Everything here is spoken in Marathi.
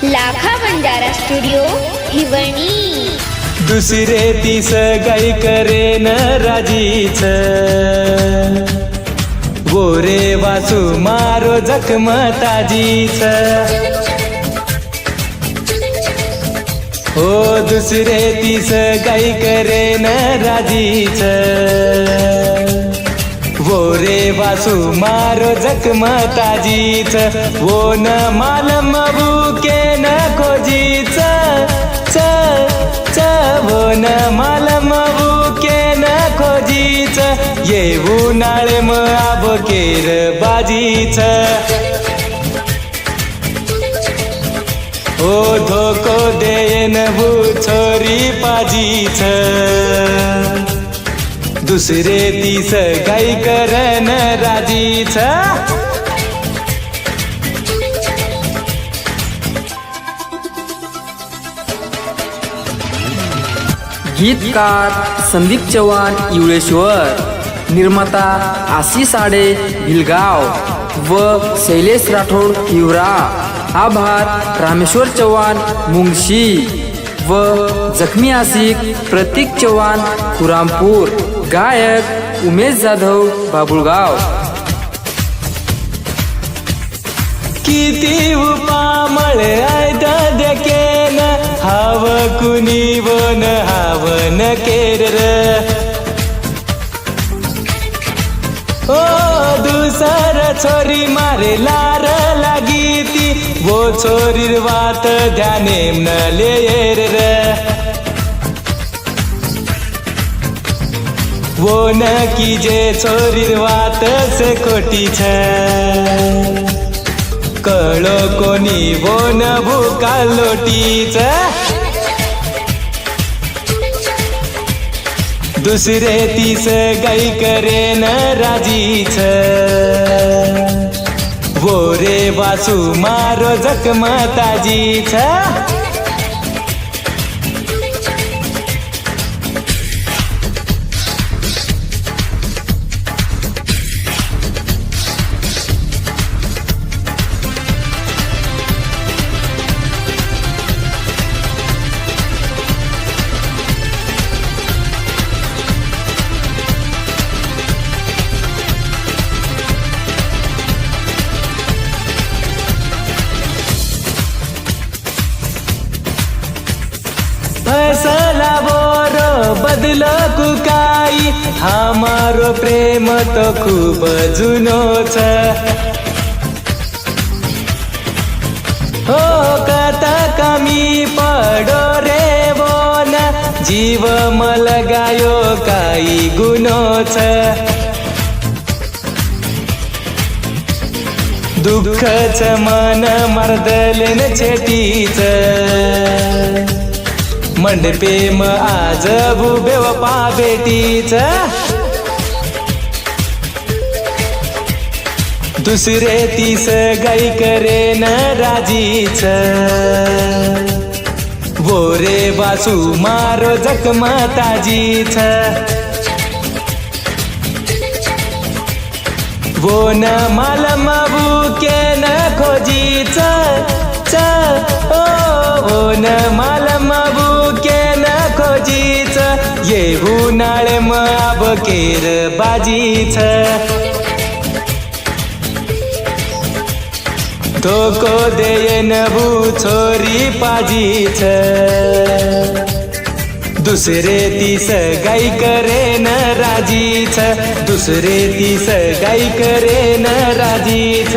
लाखा बंजारा स्टुडिओ हिवणी। दुसरे तीस गाई करेन राजीच, गोरे वासू मारो जखम ताजीच। हो दुसरे तीस गाई करेन राजीच, वो रे वासू मारो जखम ताजीच। वो न मालम बुके न खोजीच, च च वो न मालम बुके न खोजीच। ये उन्हाळे म आबकेर बाजीच। ओ धोको देन भू छोरी पाजीच, दुसरे तीस गाई करन राजीच। गीतकार संदीप चव्हाण युळेश्वर, निर्माता आशिष आडे भिलगाव व शैलेश राठोड हिवरा। आभार रामेश्वर चव्हाण मुंगशी व जखमी आशिक प्रतीक चव्हाण खुरामपूर। गायक उमेश जाधव बाबुळगाव। किती उपामळ ऐद देकेन, हाव कुणी वन हावन केर। ओ दुसर छोरी मारे लार लागीती, वो छोरीर वात ध्याने न लेर। वो न कीजे छोरीर वात से खोटी छ, कळो कोणी वो न भूका लोटीच। दुसरे तीस गाई करेन राजीच, वो रे वासू मारो जखम ताजीच। फैसला बोरो बदलो कुकाई, हमारो प्रेम तो खूब जुनो छ। हो कता कमी पडो रे बोन, जीव मल गायो काई गुनो छ। दुःख छ मन मर्दलेन छेटीच, मंडपे म आज बेवपा बेटीच। दुसरे तीस गाई करेन राजीच, वो रे वासू मारो जखम ताजीच। वो न मालम बुके न खोजीच, च ओ वो न मालम बुके न खोजीच। ये उन्हाळे म आबकेर बाजीच। धोको देन भू छोरी पाजीच, दुसरे तीस गाई करेन राजीच। दुसरे तीस गाई करेन राजीच।